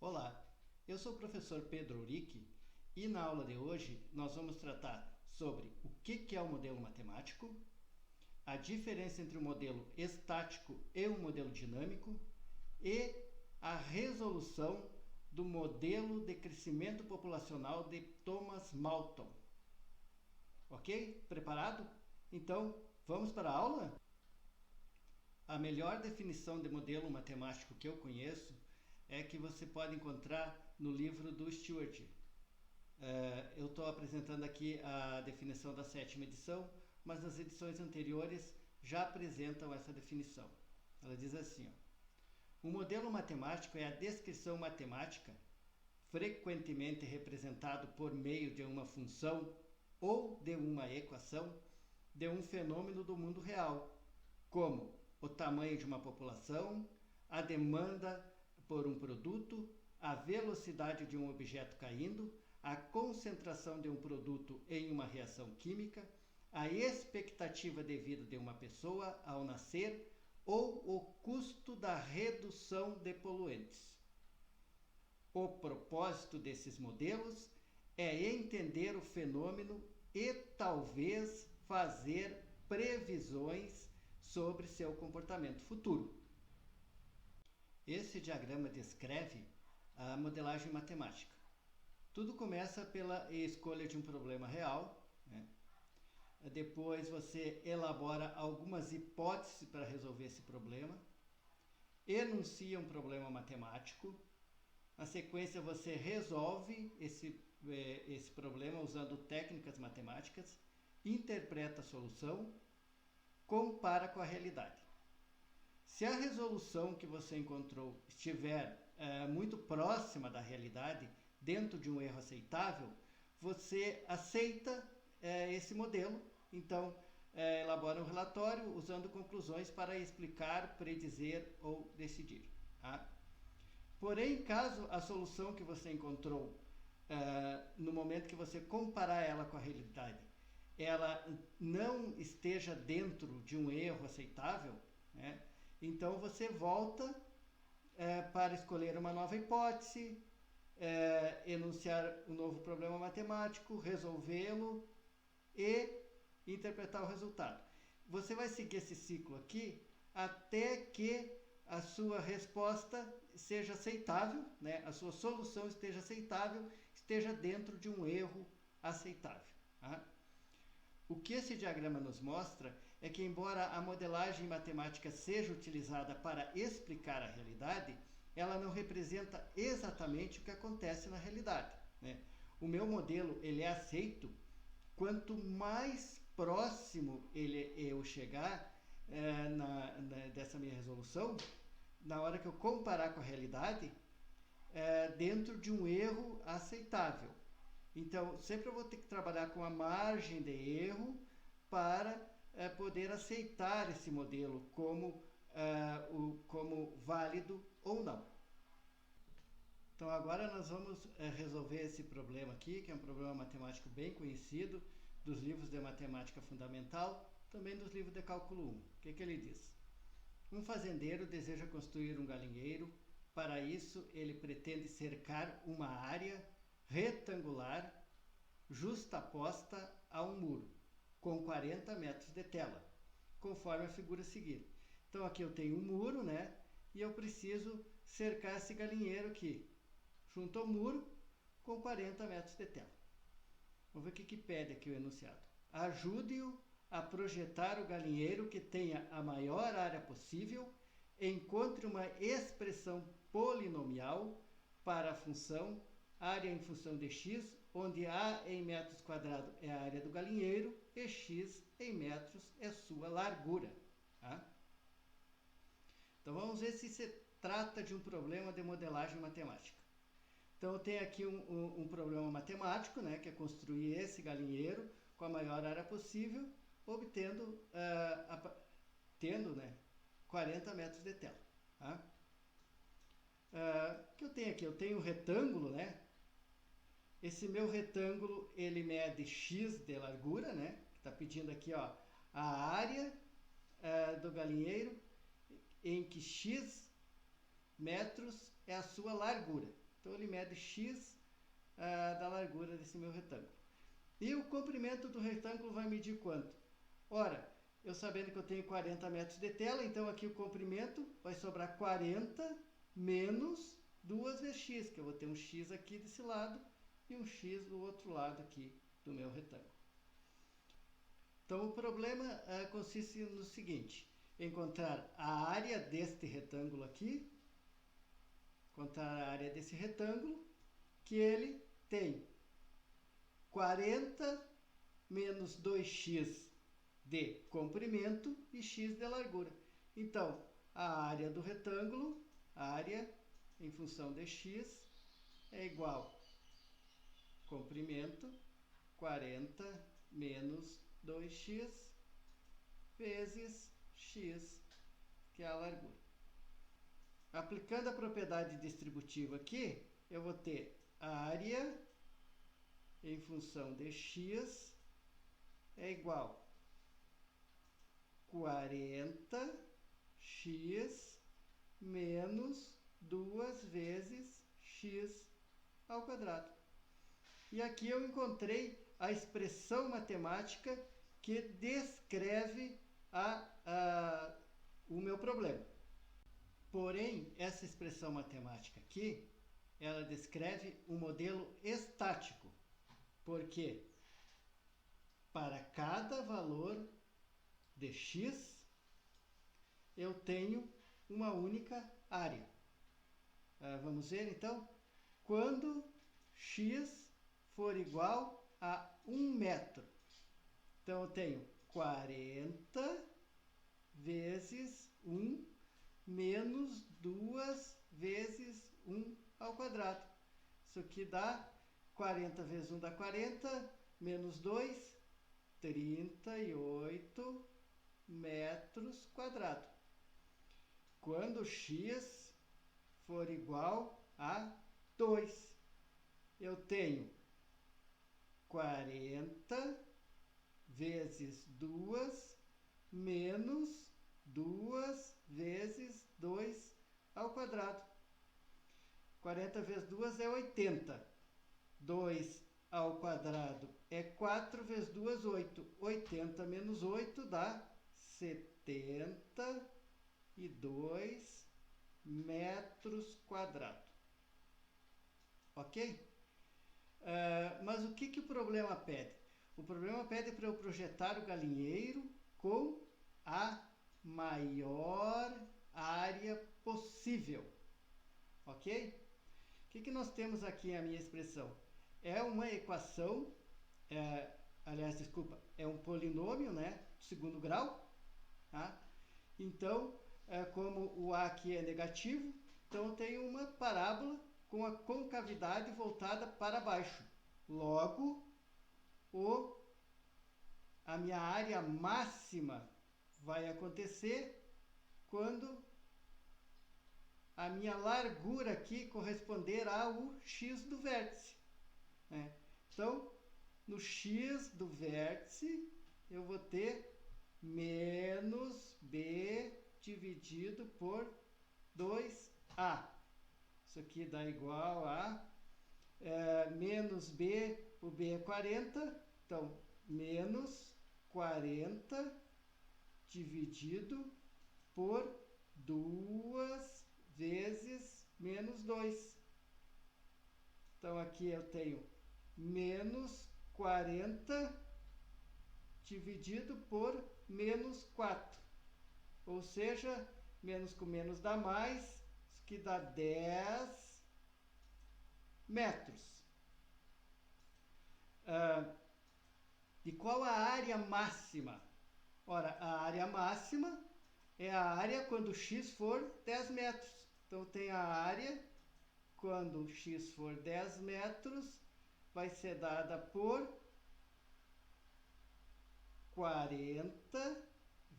Olá, eu sou o professor Pedro Uric e na aula de hoje nós vamos tratar sobre o que é o modelo matemático, a diferença entre o modelo estático e o modelo dinâmico e a resolução do modelo de crescimento populacional de Thomas Malthus. Ok? Preparado? Então, vamos para a aula? A melhor definição de modelo matemático que eu conheço é que você pode encontrar no livro do Stewart. Eu estou apresentando aqui a definição da 7ª edição, mas as edições anteriores já apresentam essa definição. Ela diz assim: o modelo matemático é a descrição matemática, frequentemente representado por meio de uma função ou de uma equação, de um fenômeno do mundo real, como o tamanho de uma população, a demanda por um produto, a velocidade de um objeto caindo, a concentração de um produto em uma reação química, a expectativa de vida de uma pessoa ao nascer ou o custo da redução de poluentes. O propósito desses modelos é entender o fenômeno e talvez fazer previsões sobre seu comportamento futuro. Esse diagrama descreve a modelagem matemática. Tudo começa pela escolha de um problema real, né? Depois você elabora algumas hipóteses para resolver esse problema, enuncia um problema matemático, na sequência você resolve esse problema usando técnicas matemáticas, interpreta a solução, compara com a realidade. Se a resolução que você encontrou estiver muito próxima da realidade, dentro de um erro aceitável, você aceita esse modelo, então elabora um relatório usando conclusões para explicar, predizer ou decidir. Tá? Porém, caso a solução que você encontrou, no momento que você comparar ela com a realidade, ela não esteja dentro de um erro aceitável, né? Então você volta para escolher uma nova hipótese, enunciar um novo problema matemático, resolvê-lo e interpretar o resultado. Você vai seguir esse ciclo aqui até que a sua resposta seja aceitável, né? A sua solução esteja aceitável, esteja dentro de um erro aceitável. Tá? O que esse diagrama nos mostra é que, embora a modelagem matemática seja utilizada para explicar a realidade, ela não representa exatamente o que acontece na realidade, né? O meu modelo ele é aceito quanto mais próximo eu chegar dessa minha resolução, na hora que eu comparar com a realidade, dentro de um erro aceitável. Então, sempre eu vou ter que trabalhar com a margem de erro para poder aceitar esse modelo como válido ou não. Então, agora nós vamos resolver esse problema aqui, que é um problema matemático bem conhecido, dos livros de matemática fundamental, também dos livros de cálculo 1. O que ele diz? Um fazendeiro deseja construir um galinheiro. Para isso, ele pretende cercar uma área retangular justaposta a um muro, com 40 metros de tela, conforme a figura a seguir. Então aqui eu tenho um muro, né? E eu preciso cercar esse galinheiro aqui, junto ao muro, com 40 metros de tela. Vamos ver o que pede aqui o enunciado. Ajude-o a projetar o galinheiro que tenha a maior área possível, encontre uma expressão polinomial para a função área em função de x, onde A em metros quadrados é a área do galinheiro e x em metros é sua largura. Tá? Então vamos ver se se trata de um problema de modelagem matemática. Então eu tenho aqui um problema matemático, né, que é construir esse galinheiro com a maior área possível, obtendo, tendo 40 metros de tela. Tá? O que eu tenho aqui? Eu tenho um retângulo, né? Esse meu retângulo, ele mede x de largura, né? Está pedindo aqui, ó, a área do galinheiro, em que x metros é a sua largura. Então ele mede x da largura desse meu retângulo. E o comprimento do retângulo vai medir quanto? Ora, eu sabendo que eu tenho 40 metros de tela, então aqui o comprimento vai sobrar 40 menos 2 vezes x, que eu vou ter um x aqui desse lado e um x do outro lado aqui do meu retângulo. Então o problema consiste no seguinte: encontrar a área deste retângulo aqui, encontrar a área desse retângulo, que ele tem 40 menos 2x de comprimento e x de largura. Então, a área do retângulo, a área em função de x, é igual a comprimento 40 menos 2x vezes x, que é a largura. Aplicando a propriedade distributiva aqui, eu vou ter a área em função de x é igual a 40x menos 2 vezes x ao quadrado. E aqui eu encontrei a expressão matemática que descreve o meu problema. Porém, essa expressão matemática aqui, ela descreve um modelo estático, porque para cada valor de x, eu tenho uma única área. Vamos ver então, quando x for igual a 1 metro. Então eu tenho 40 vezes 1 menos 2 vezes 1 ao quadrado. Isso aqui dá 40 vezes 1 dá 40, menos 2, 38 metros quadrados. Quando x for igual a 2, eu tenho 40 vezes 2 menos 2 vezes 2 ao quadrado. 40 vezes 2 é 80. 2 ao quadrado é 4 vezes 2, 8. 80 menos 8 dá 72 metros quadrados. Ok? Mas o que o problema pede? O problema pede para eu projetar o galinheiro com a maior área possível. Ok? O que nós temos aqui na minha expressão? É uma equação, é um polinômio, né, de segundo grau. Tá? Então, como o a aqui é negativo, então eu tenho uma parábola com a concavidade voltada para baixo. Logo, a minha área máxima vai acontecer quando a minha largura aqui corresponder ao x do vértice. Né? Então, no x do vértice, eu vou ter menos b dividido por 2a. Isso aqui dá igual a menos b, o b é 40, então menos 40 dividido por 2 vezes menos 2. Então aqui eu tenho menos 40 dividido por menos 4. Ou seja, menos com menos dá mais, isso que dá 10 metros. E qual a área máxima? Ora, a área máxima é a área quando x for 10 metros. Então, tem a área quando x for 10 metros, vai ser dada por 40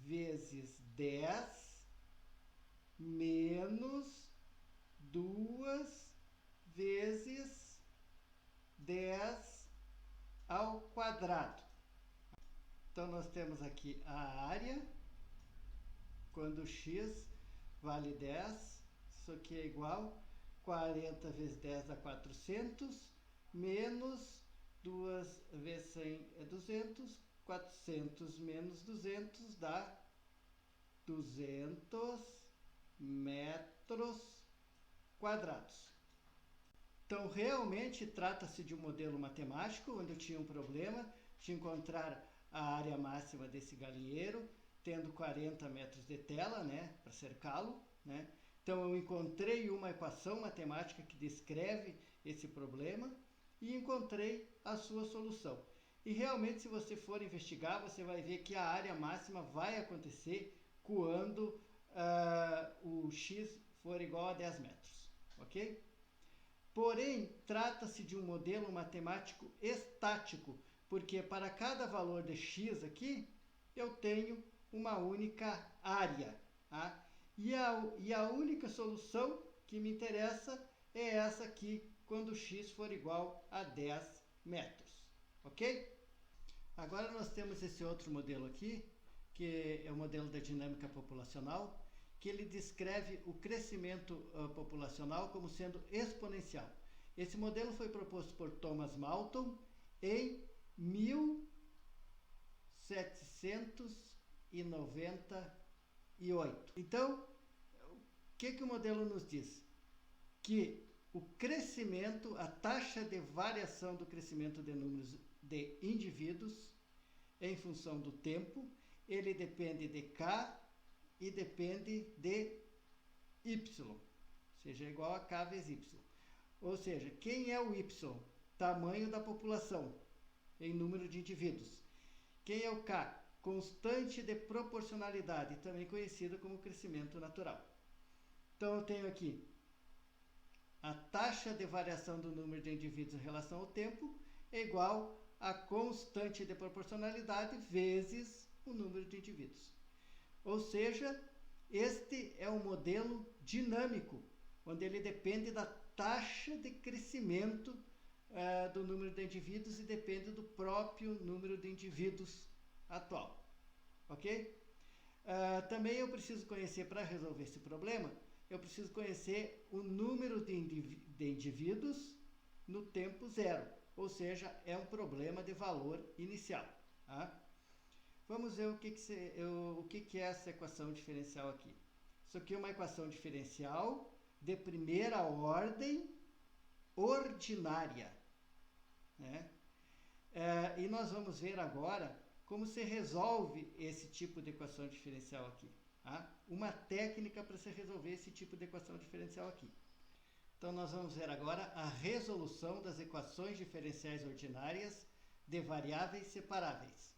vezes 10 menos 2 vezes 10 ao quadrado. Então, nós temos aqui a área, quando x vale 10, isso aqui é igual a 40 vezes 10 dá 400, menos 2 vezes 100 é 200, 400 menos 200 dá 200 metros quadrados. Então, realmente trata-se de um modelo matemático, onde eu tinha um problema de encontrar a área máxima desse galinheiro, tendo 40 metros de tela, né, para cercá-lo, né? Então, eu encontrei uma equação matemática que descreve esse problema e encontrei a sua solução. E realmente, se você for investigar, você vai ver que a área máxima vai acontecer quando o x for igual a 10 metros, ok? Porém, trata-se de um modelo matemático estático, porque para cada valor de x aqui, eu tenho uma única área. Tá? E a única solução que me interessa é essa aqui, quando x for igual a 10 metros. Ok? Agora nós temos esse outro modelo aqui, que é o modelo da dinâmica populacional, que ele descreve o crescimento populacional como sendo exponencial. Esse modelo foi proposto por Thomas Malthus em 1798. Então, o que o modelo nos diz? Que o crescimento, a taxa de variação do crescimento de números de indivíduos em função do tempo, ele depende de K e depende de Y, seja igual a K vezes Y. Ou seja, quem é o Y? Tamanho da população em número de indivíduos. Quem é o K? Constante de proporcionalidade, também conhecida como crescimento natural. Então, eu tenho aqui a taxa de variação do número de indivíduos em relação ao tempo é igual a constante de proporcionalidade vezes o número de indivíduos. Ou seja, este é um modelo dinâmico, onde ele depende da taxa de crescimento do número de indivíduos e depende do próprio número de indivíduos atual. Ok? Também eu preciso conhecer, para resolver esse problema, eu preciso conhecer o número de indivíduos no tempo zero, ou seja, é um problema de valor inicial. Tá? Vamos ver o que é essa equação diferencial aqui. Isso aqui é uma equação diferencial de primeira ordem ordinária. Né? E nós vamos ver agora como se resolve esse tipo de equação diferencial aqui. Tá? Uma técnica para se resolver esse tipo de equação diferencial aqui. Então, nós vamos ver agora a resolução das equações diferenciais ordinárias de variáveis separáveis.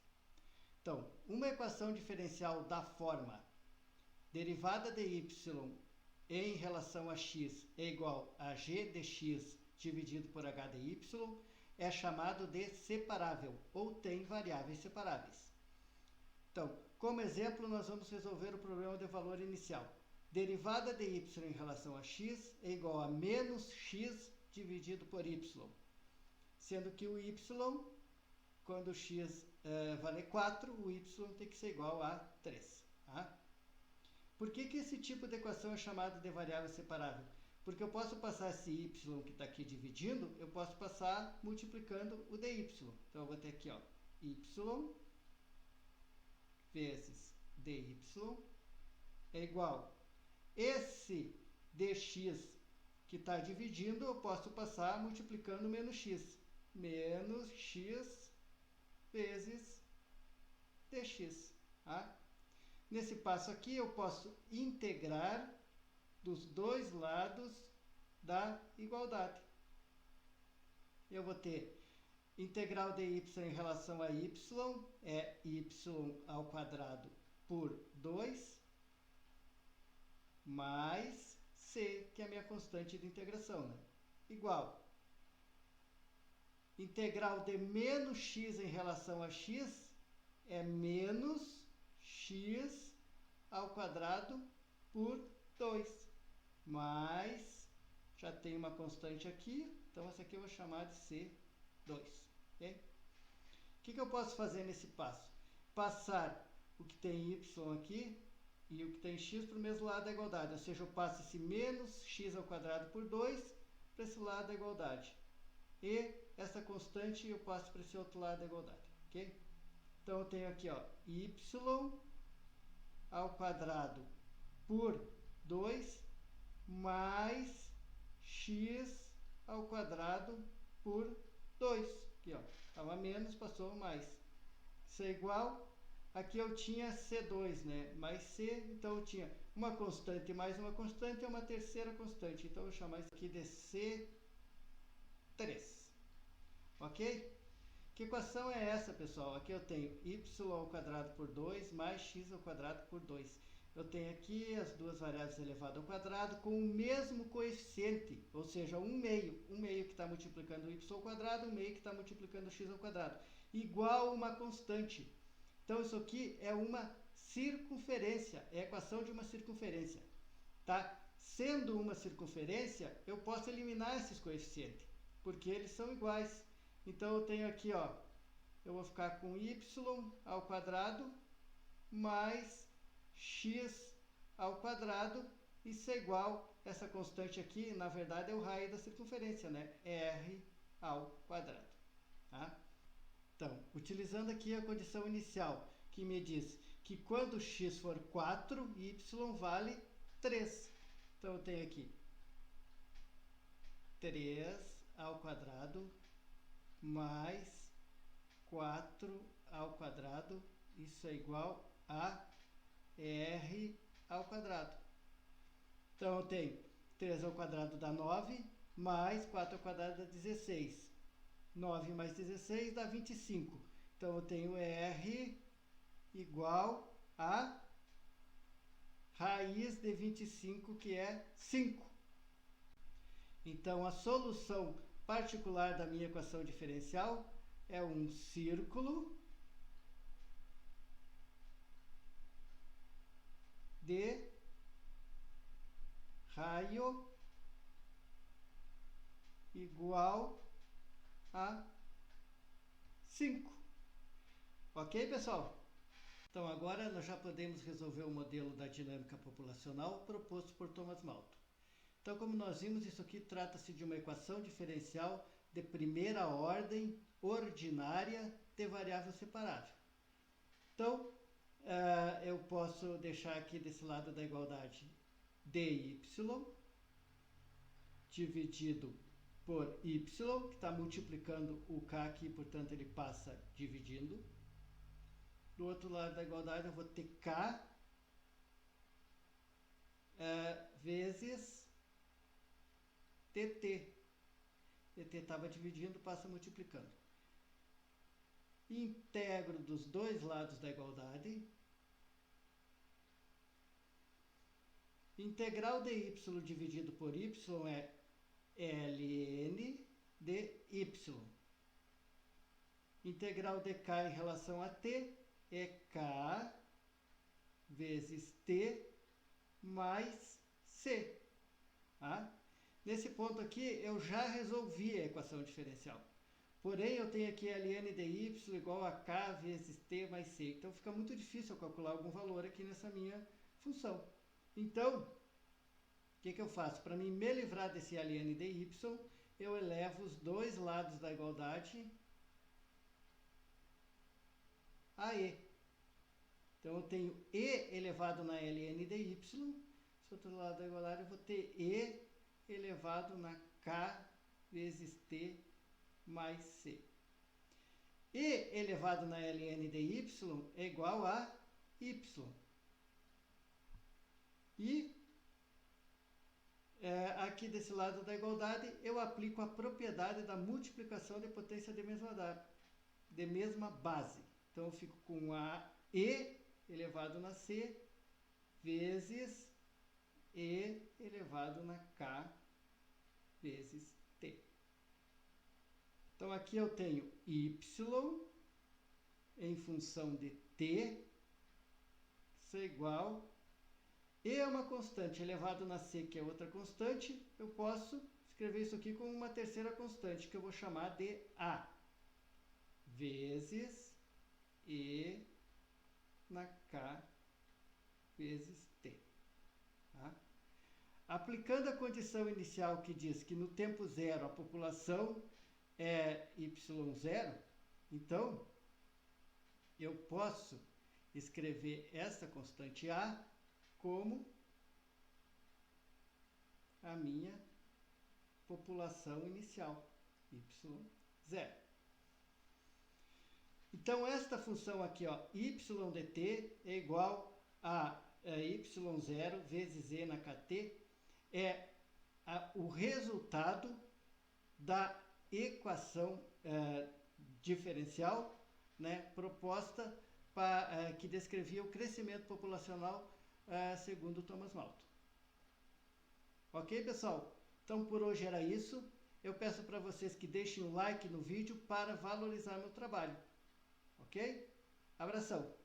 Então, uma equação diferencial da forma derivada de y em relação a x é igual a g de x dividido por h de y é chamado de separável ou tem variáveis separáveis. Então, como exemplo, nós vamos resolver o problema de valor inicial. Derivada de y em relação a x é igual a menos x dividido por y, sendo que o y, quando x vale 4, o y tem que ser igual a 3. Tá? Por que esse tipo de equação é chamado de variável separável? Porque eu posso passar esse y que está aqui dividindo, eu posso passar multiplicando o dy. Então, eu vou ter aqui, ó, y vezes dy é igual. Esse dx que está dividindo, eu posso passar multiplicando menos x. Menos x vezes dx. Tá? Nesse passo aqui, eu posso integrar dos dois lados da igualdade. Eu vou ter integral de y em relação a y é y ao quadrado por 2 mais c, que é a minha constante de integração, né? Igual. Integral de menos x em relação a x é menos x ao quadrado por 2. Mais, já tem uma constante aqui, então essa aqui eu vou chamar de C2. Okay? O que eu posso fazer nesse passo? Passar o que tem y aqui e o que tem x para o mesmo lado da igualdade. Ou seja, eu passo esse menos x ao quadrado por 2 para esse lado da igualdade. E essa constante eu passo para esse outro lado da igualdade. Ok? Então, eu tenho aqui, ó, y ao quadrado por 2 mais x ao quadrado por 2. Aqui, ó, estava menos, passou mais. Isso é igual. Aqui eu tinha C2, né? Mais C, então eu tinha uma constante mais uma constante é uma terceira constante. Então eu vou chamar isso aqui de C3. Ok? Que equação é essa, pessoal? Aqui eu tenho y ao quadrado por 2 mais x ao quadrado por 2. Eu tenho aqui as duas variáveis elevado ao quadrado com o mesmo coeficiente, ou seja, 1/2. 1/2 que está multiplicando y ao quadrado, 1/2 que está multiplicando x ao quadrado. Igual a uma constante. Então, isso aqui é uma circunferência, é a equação de uma circunferência. Tá? Sendo uma circunferência, eu posso eliminar esses coeficientes, porque eles são iguais. Então, eu tenho aqui, ó, eu vou ficar com y ao quadrado mais x ao quadrado, isso é igual, essa constante aqui, na verdade, é o raio da circunferência, né? R ao quadrado. Tá? Então, utilizando aqui a condição inicial, que me diz que quando x for 4, y vale 3. Então, eu tenho aqui 3 ao quadrado mais 4 ao quadrado, isso é igual a r ao quadrado. Então, eu tenho 3 ao quadrado dá 9, mais 4 ao quadrado dá 16. 9 mais 16 dá 25. Então, eu tenho r igual a raiz de 25, que é 5. Então, a solução particular da minha equação diferencial é um círculo de raio igual a 5. Ok, pessoal? Então, agora nós já podemos resolver o modelo da dinâmica populacional proposto por Thomas Malthus. Então, como nós vimos, isso aqui trata-se de uma equação diferencial de primeira ordem ordinária de variável separável. Então, eu posso deixar aqui desse lado da igualdade dy dividido por y, que está multiplicando o k aqui, portanto ele passa dividindo. Do outro lado da igualdade eu vou ter k vezes dt. dt estava dividindo, passa multiplicando. Integro dos dois lados da igualdade. Integral de y dividido por y é ln de y. Integral de k em relação a t é k vezes t mais c. Tá? Nesse ponto aqui, eu já resolvi a equação diferencial. Porém, eu tenho aqui ln de y igual a k vezes t mais c. Então, fica muito difícil eu calcular algum valor aqui nessa minha função. Então, o que eu faço? Para mim me livrar desse ln de y, eu elevo os dois lados da igualdade a e. Então, eu tenho e elevado na ln de y. Esse outro lado da igualdade, eu vou ter e elevado na k vezes t mais c. E elevado na ln de y é igual a y. E aqui desse lado da igualdade, eu aplico a propriedade da multiplicação de potência de mesma base. Então, eu fico com a e elevado na c vezes e elevado na k vezes t. Então, aqui eu tenho y em função de t, isso é igual, e é uma constante elevado na c, que é outra constante, eu posso escrever isso aqui como uma terceira constante, que eu vou chamar de a, vezes e na k vezes t. Tá? Aplicando a condição inicial que diz que no tempo zero a população é y0, então eu posso escrever essa constante A como a minha população inicial, y0. Então, esta função aqui, ó, y dt é igual a y0 vezes e na kt, é o resultado da equação diferencial, né, proposta que descrevia o crescimento populacional segundo Thomas Malthus. Ok, pessoal? Então, por hoje era isso. Eu peço para vocês que deixem um like no vídeo para valorizar meu trabalho. Ok? Abração!